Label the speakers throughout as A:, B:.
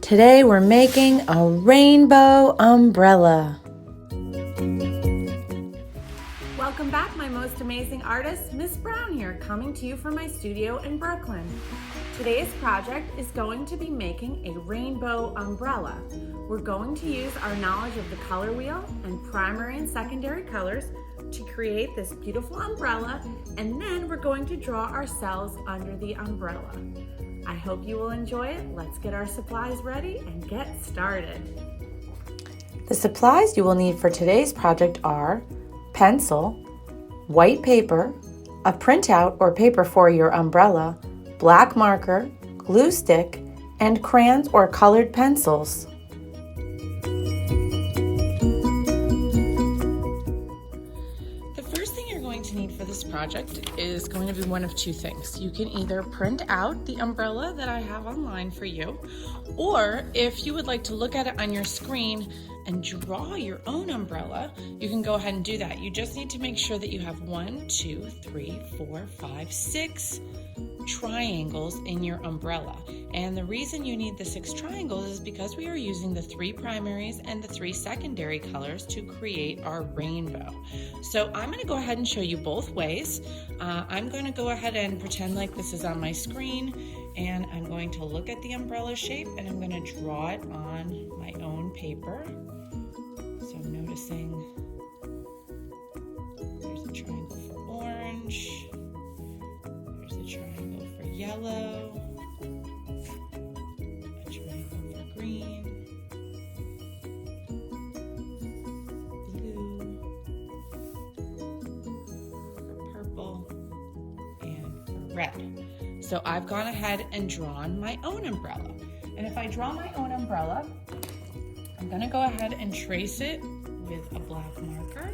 A: Today we're making a rainbow umbrella. Welcome back, my most amazing artist, Miss Brown here, coming to you from my studio in Brooklyn. Today's project is going to be making a rainbow umbrella. We're going to use our knowledge of the color wheel and primary and secondary colors to create this beautiful umbrella, and then we're going to draw ourselves under the umbrella. I hope you will enjoy it. Let's get our supplies ready and get started. The supplies you will need for today's project are pencil, white paper, a printout or paper for your umbrella, black marker, glue stick, and crayons or colored pencils. For this project is going to be one of two things. You can either print out the umbrella that I have online for you, or if you would like to look at it on your screen and draw your own umbrella, you can go ahead and do that. You just need to make sure that you have 1, 2, 3, 4, 5, 6 triangles in your umbrella. And the reason you need the 6 triangles is because we are using the 3 primaries and the 3 secondary colors to create our rainbow. So I'm going to go ahead and show you both ways. I'm going to go ahead and pretend like this is on my screen, and I'm going to look at the umbrella shape and I'm going to draw it on my own paper. So noticing there's a triangle for orange, there's a triangle for yellow, a triangle for green, blue, for purple, and for red. So I've gone ahead and drawn my own umbrella. And if I draw my own umbrella, I'm going to go ahead and trace it with a black marker.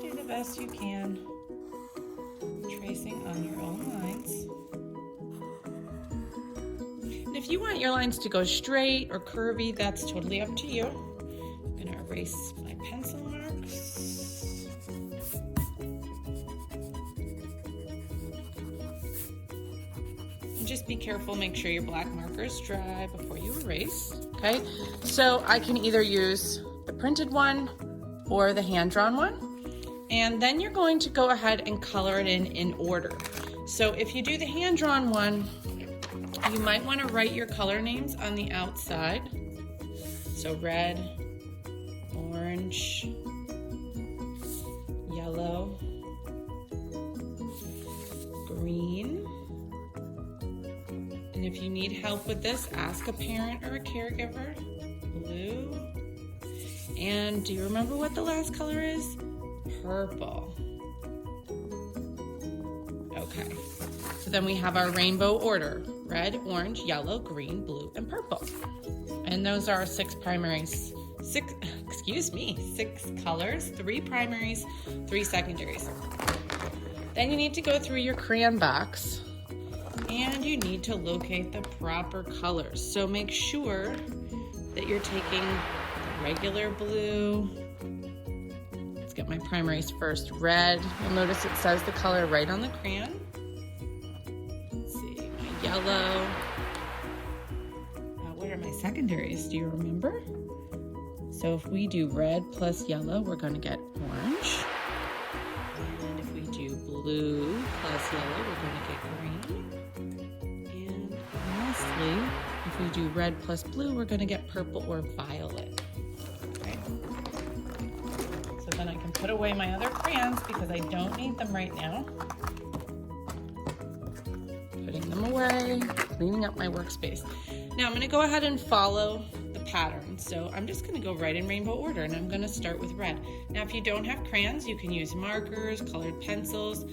A: Do the best you can, tracing on your own lines. And if you want your lines to go straight or curvy, that's totally up to you. I'm going to erase my pencil marks. And just be careful, make sure your black marker is dry before you erase. Okay, so I can either use the printed one or the hand-drawn one. And then you're going to go ahead and color it in order. So if you do the hand-drawn one, you might want to write your color names on the outside. So red, orange, yellow, green. And if you need help with this, ask a parent or a caregiver. Blue. And do you remember what the last color is? Purple. Okay. So then we have our rainbow order: red, orange, yellow, green, blue, and purple. And those are our 6 primaries. 6 colors, 3 primaries, 3 secondaries. Then you need to go through your crayon box and you need to locate the proper colors. So make sure that you're taking the regular blue. Let's get my primaries first. Red, you'll notice it says the color right on the crayon. Yellow. What are my secondaries? Do you remember? So if we do red plus yellow, we're going to get orange. And if we do blue plus yellow, we're going to get green. And lastly, if we do red plus blue, we're going to get purple or violet. Okay. So then I can put away my other crayons because I don't need them right now. Putting them away, cleaning up my workspace. Now I'm going to go ahead and follow the pattern. So I'm just going to go right in rainbow order, and I'm going to start with red. Now if you don't have crayons, you can use markers, colored pencils.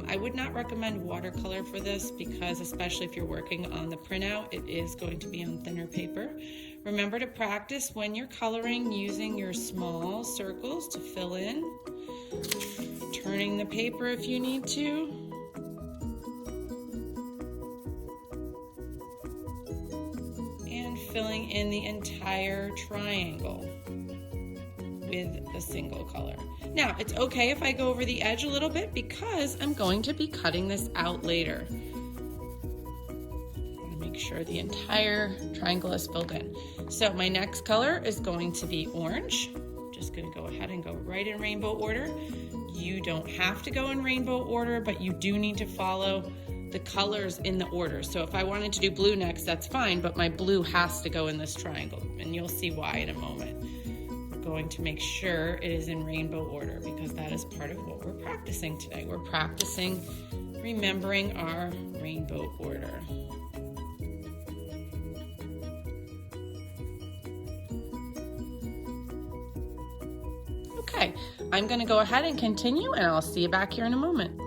A: I would not recommend watercolor for this because, especially if you're working on the printout, it is going to be on thinner paper. Remember to practice when you're coloring using your small circles to fill in, turning the paper if you need to. And filling in the entire triangle. with a single color. Now, it's okay if I go over the edge a little bit because I'm going to be cutting this out later. Make sure the entire triangle is filled in. So my next color is going to be orange. I'm just going to go ahead and go right in rainbow order. You don't have to go in rainbow order, but you do need to follow the colors in the order. So if I wanted to do blue next, that's fine, but my blue has to go in this triangle, and you'll see why in a moment. We're going to make sure it is in rainbow order because that is part of what we're practicing today. We're practicing remembering our rainbow order. Okay, I'm going to go ahead and continue, and I'll see you back here in a moment.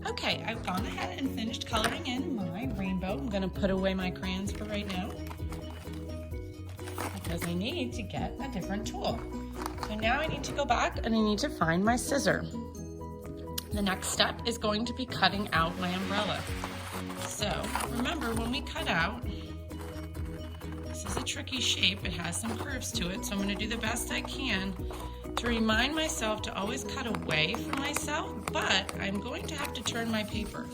A: Okay, I've gone ahead and finished coloring in my rainbow. I'm going to put away my crayons for right now because I need to get a different tool. So now I need to go back and I need to find my scissor. The next step is going to be cutting out my umbrella. So remember, when we cut out, this is a tricky shape. It has some curves to it, so I'm going to do the best I can to remind myself to always cut away from myself, but I'm going to have to turn my paper.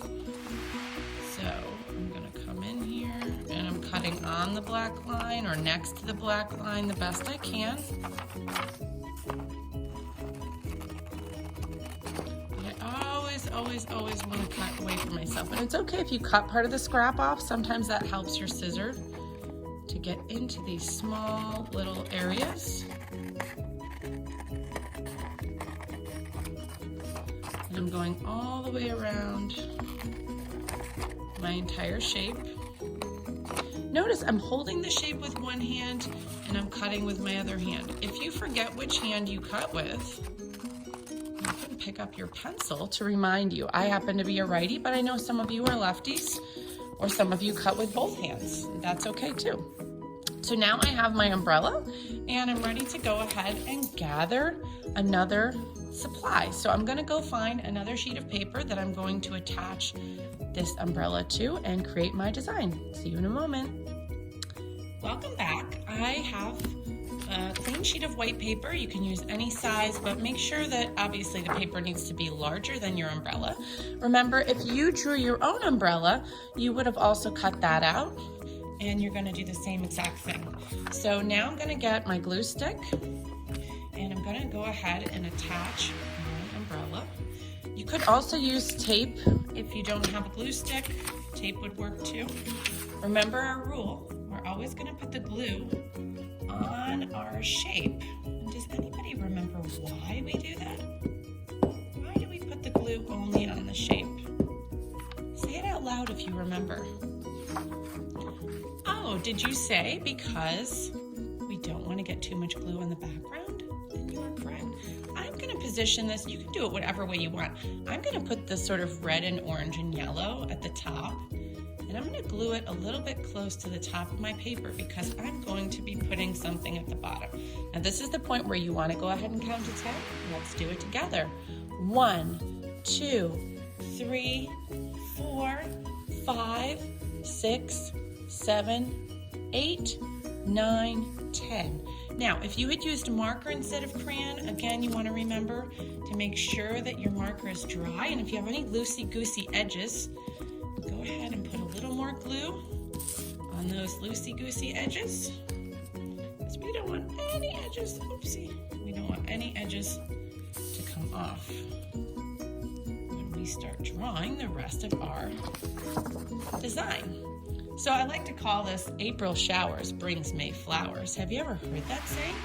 A: So I'm going to come in here and I'm cutting on the black line or next to the black line the best I can. Always want to cut away from myself. And it's okay if you cut part of the scrap off. Sometimes that helps your scissor to get into these small little areas. And I'm going all the way around my entire shape. Notice I'm holding the shape with one hand and I'm cutting with my other hand. If you forget which hand you cut with, you can pick up your pencil to remind you. I happen to be a righty, but I know some of you are lefties, or some of you cut with both hands. That's okay too. So now I have my umbrella and I'm ready to go ahead and gather another supply. So I'm going to go find another sheet of paper that I'm going to attach this umbrella to and create my design. See you in a moment. Welcome back. I have a clean sheet of white paper. You can use any size, but make sure that obviously the paper needs to be larger than your umbrella. Remember, if you drew your own umbrella, you would have also cut that out, and you're going to do the same exact thing. So now I'm going to get my glue stick, and I'm going to go ahead and attach my umbrella. You could also use tape if you don't have a glue stick. Tape would work too. Remember our rule. We're always going to put the glue on our shape. And does anybody remember why we do that? Why do we put the glue only on the shape? Say it out loud if you remember. Oh, did you say because we don't want to get too much glue on the background? Then you are correct. I'm going to position this. You can do it whatever way you want. I'm going to put this sort of red and orange and yellow at the top. And I'm going to glue it a little bit close to the top of my paper because I'm going to be putting something at the bottom. Now this is the point where you want to go ahead and count to 10. Let's do it together. 1, 2, 3, 4, 5, 6, 7, 8, 9, 10. Now, if you had used a marker instead of crayon, again, you want to remember to make sure that your marker is dry. And if you have any loosey-goosey edges, go ahead and put a little more glue on those loosey-goosey edges. Because we don't want any edges, oopsie, we don't want any edges to come off when we start drawing the rest of our design. So I like to call this April showers brings May flowers. Have you ever heard that saying?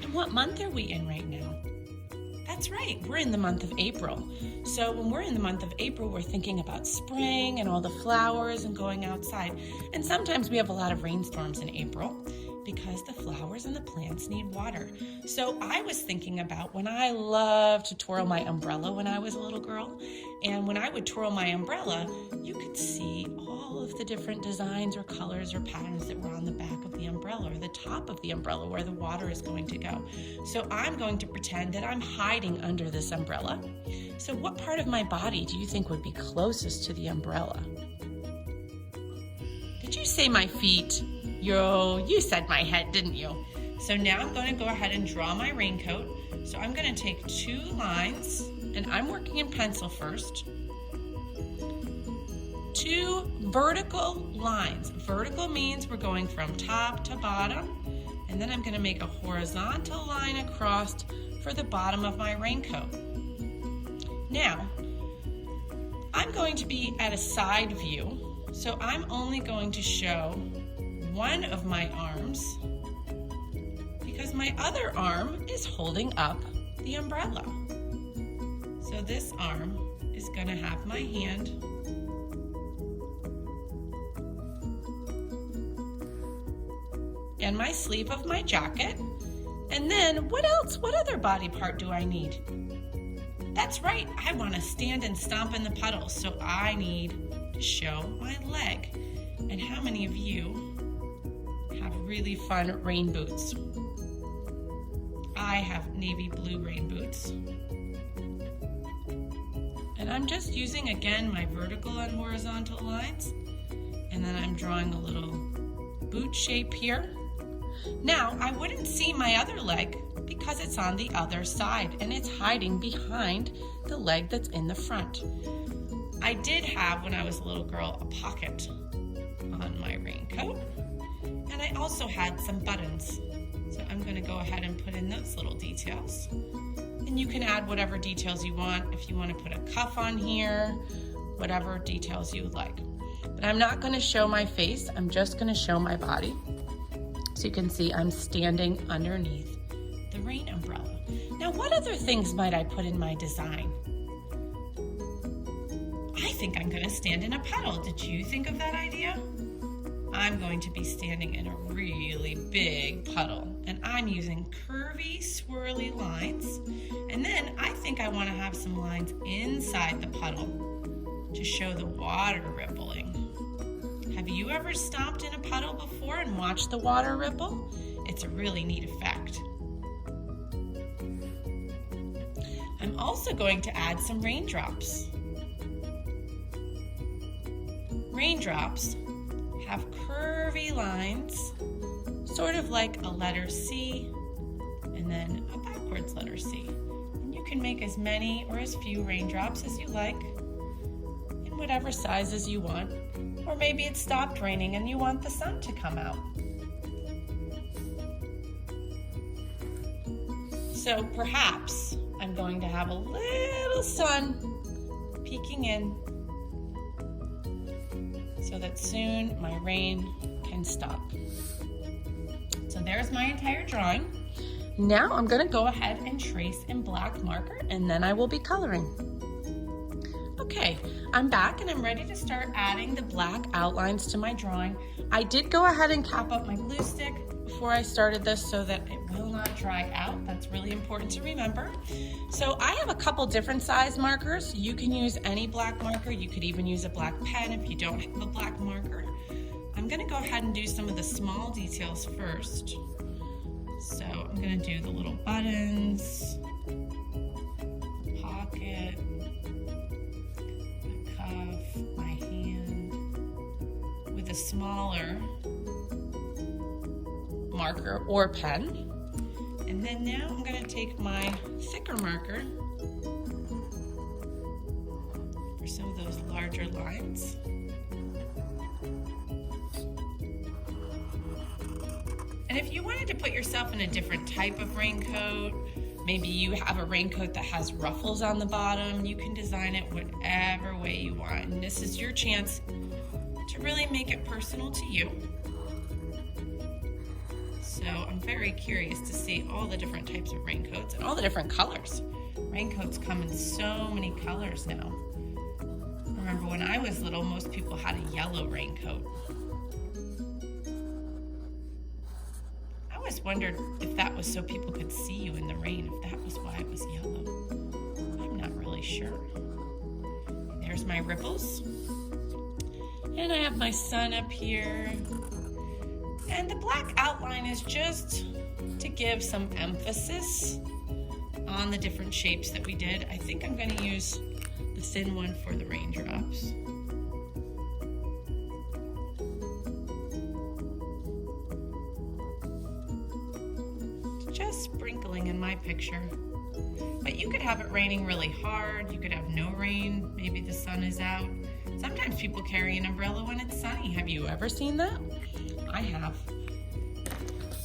A: And what month are we in right now? That's right, we're in the month of April. So when we're in the month of April, we're thinking about spring and all the flowers and going outside. And sometimes we have a lot of rainstorms in April because the flowers and the plants need water. So I was thinking about when I loved to twirl my umbrella when I was a little girl. And when I would twirl my umbrella, you could see all of the different designs or colors or patterns that were on the back of the umbrella or the top of the umbrella where the water is going to go. So I'm going to pretend that I'm hiding under this umbrella. So what part of my body do you think would be closest to the umbrella? Did you say my feet? You said my head, didn't you? So now I'm going to go ahead and draw my raincoat. So I'm going to take 2 lines, and I'm working in pencil first. 2 vertical lines. Vertical means we're going from top to bottom, and then I'm going to make a horizontal line across for the bottom of my raincoat. Now, I'm going to be at a side view, so I'm only going to show one of my arms because my other arm is holding up the umbrella. So this arm is going to have my hand and my sleeve of my jacket. And then what else? What other body part do I need? That's right, I want to stand and stomp in the puddles, so I need to show my leg. And how many of you have really fun rain boots? I have navy blue rain boots. And I'm just using, again, my vertical and horizontal lines. And then I'm drawing a little boot shape here. Now, I wouldn't see my other leg because it's on the other side and it's hiding behind the leg that's in the front. I did have, when I was a little girl, a pocket on my raincoat. And I also had some buttons. So I'm going to go ahead and put in those little details. And you can add whatever details you want. If you want to put a cuff on here, whatever details you would like. But I'm not going to show my face. I'm just going to show my body. So you can see I'm standing underneath the rain umbrella. Now, what other things might I put in my design? I think I'm going to stand in a puddle. Did you think of that idea? I'm going to be standing in a really big puddle, and I'm using curvy, swirly lines. And then I think I want to have some lines inside the puddle to show the water rippling. Have you ever stomped in a puddle before and watched the water ripple? It's a really neat effect. I'm also going to add some raindrops. Raindrops have curvy lines, sort of like a letter C and then a backwards letter C. And you can make as many or as few raindrops as you like in whatever sizes you want. Or maybe it stopped raining and you want the sun to come out. So perhaps I'm going to have a little sun peeking in so that soon my rain can stop. So there's my entire drawing. Now I'm going to go ahead and trace in black marker, and then I will be coloring. Okay, I'm back and I'm ready to start adding the black outlines to my drawing. I did go ahead and cap up my glue stick before I started this so that it will not dry out. That's really important to remember. So I have a couple different size markers. You can use any black marker. You could even use a black pen if you don't have a black marker. I'm gonna go ahead and do some of the small details first. So I'm gonna do the little buttons, pocket, the cuff, my hand, with a smaller marker or pen. And then now I'm going to take my thicker marker for some of those larger lines. And if you wanted to put yourself in a different type of raincoat, maybe you have a raincoat that has ruffles on the bottom, you can design it whatever way you want. And this is your chance to really make it personal to you. So I'm very curious to see all the different types of raincoats and all the different colors. Raincoats come in so many colors now. I remember when I was little, most people had a yellow raincoat. I always wondered if that was so people could see you in the rain, if that was why it was yellow. I'm not really sure. There's my ripples. And I have my sun up here. And the black outline is just to give some emphasis on the different shapes that we did. I think I'm going to use the thin one for the raindrops. just sprinkling in my picture. But you could have it raining really hard. You could have no rain. Maybe the sun is out. Sometimes people carry an umbrella when it's sunny. Have you ever seen that? I have.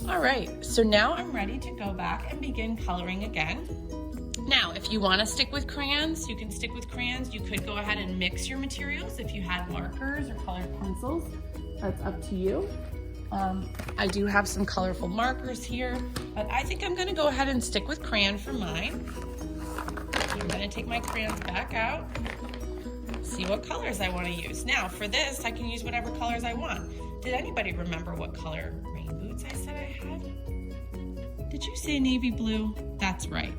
A: All right, so now I'm ready to go back and begin coloring again. Now, if you want to stick with crayons, you can stick with crayons. You could go ahead and mix your materials if you had markers or colored pencils. That's up to you. I do have some colorful markers here, but I think I'm going to go ahead and stick with crayon for mine. So I'm going to take my crayons back out, see what colors I want to use. Now, for this, I can use whatever colors I want. Did anybody remember what color rain boots I said I had? Did you say navy blue? That's right.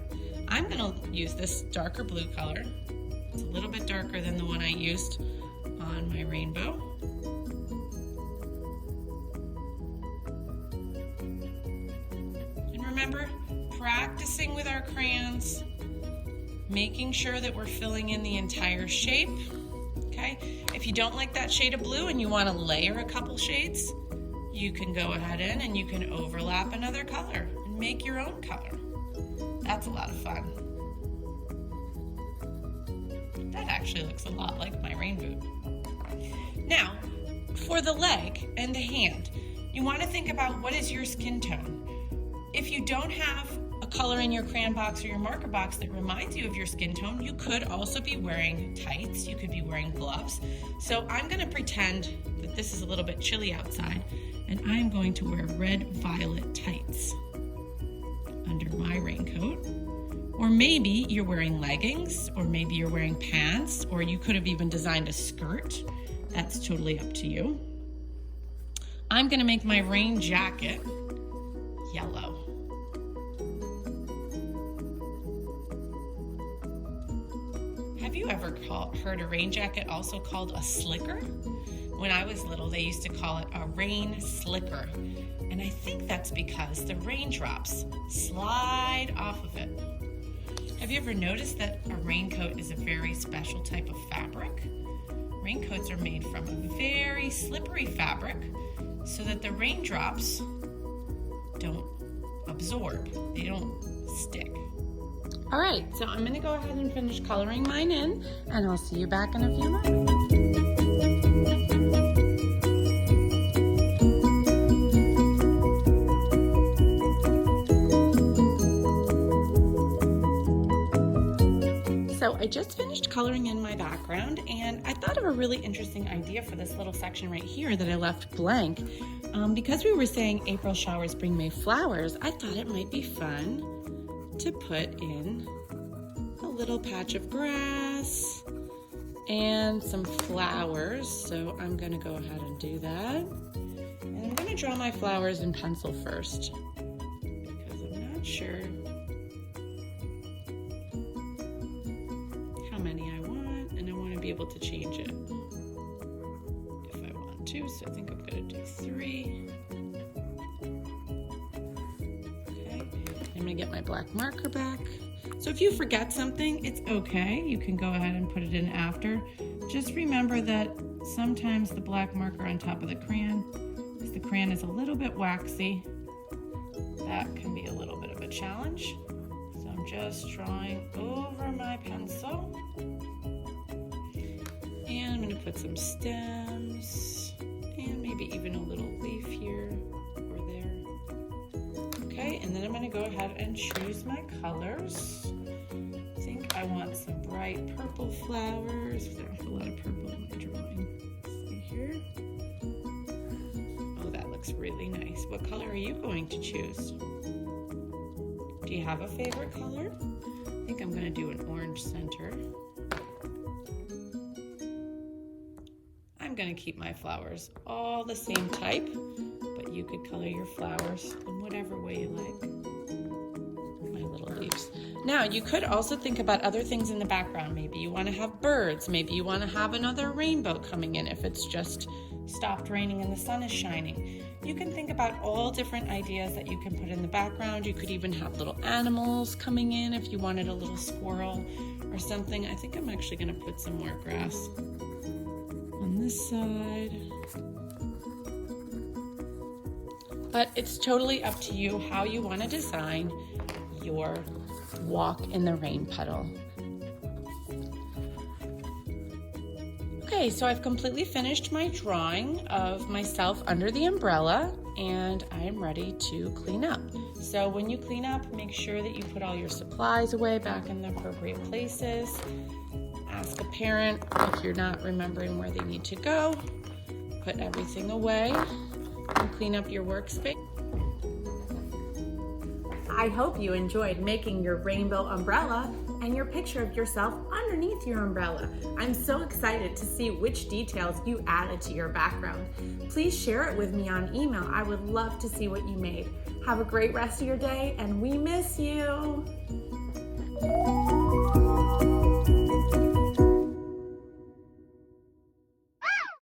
A: I'm going to use this darker blue color. It's a little bit darker than the one I used on my rainbow. And remember, practicing with our crayons, making sure that we're filling in the entire shape. Okay? If you don't like that shade of blue and you want to layer a couple shades, you can go ahead and you can overlap another color and make your own color. That's a lot of fun. That actually looks a lot like my rain boot. Now, for the leg and the hand, you want to think about what is your skin tone. If you don't have a color in your crayon box or your marker box that reminds you of your skin tone, you could also be wearing tights. You could be wearing gloves. So I'm going to pretend that this is a little bit chilly outside, and I'm going to wear red-violet tights under my raincoat. Or maybe you're wearing leggings, or maybe you're wearing pants, or you could have even designed a skirt. That's totally up to you. I'm going to make my rain jacket yellow. Have you ever heard a rain jacket also called a slicker? When I was little, they used to call it a rain slicker. And I think that's because the raindrops slide off of it. Have you ever noticed that a raincoat is a very special type of fabric? Raincoats are made from a very slippery fabric so that the raindrops don't absorb, they don't stick. All right, so I'm gonna go ahead and finish coloring mine in, and I'll see you back in a few moments. So I just finished coloring in my background, and I thought of a really interesting idea for this little section right here that I left blank. Because we were saying April showers bring May flowers, I thought it might be fun to put in a little patch of grass and some flowers. So I'm gonna go ahead and do that. And I'm gonna draw my flowers in pencil first because I'm not sure how many I want, and I want to be able to change it if I want to. So I think I'm gonna do 3. I'm gonna get my black marker back. So if you forget something, it's okay. You can go ahead and put it in after. Just remember that sometimes the black marker on top of the crayon, if the crayon is a little bit waxy, that can be a little bit of a challenge. So I'm just drawing over my pencil. And I'm gonna put some stems and maybe even a little leaf here. Okay, and then I'm going to go ahead and choose my colors. I think I want some bright purple flowers. There's a lot of purple in my drawing. See here? Oh, that looks really nice. What color are you going to choose? Do you have a favorite color? I think I'm going to do an orange center. I'm going to keep my flowers all the same type, but you could color your flowers in whatever way you like. My little leaves. Now, you could also think about other things in the background. Maybe you want to have birds. Maybe you want to have another rainbow coming in if it's just stopped raining and the sun is shining. You can think about all different ideas that you can put in the background. You could even have little animals coming in if you wanted a little squirrel or something. I think I'm actually going to put some more grass on this side. but it's totally up to you how you want to design your walk in the rain puddle. Okay, so I've completely finished my drawing of myself under the umbrella, and I'm ready to clean up. So when you clean up, make sure that you put all your supplies away back in the appropriate places. Ask a parent if you're not remembering where they need to go. Put everything away and clean up your workspace.
B: I hope you enjoyed making your rainbow umbrella and your picture of yourself underneath your umbrella. I'm so excited to see which details you added to your background. Please share it with me on email. I would love to see what you made. Have a great rest of your day, and we miss you.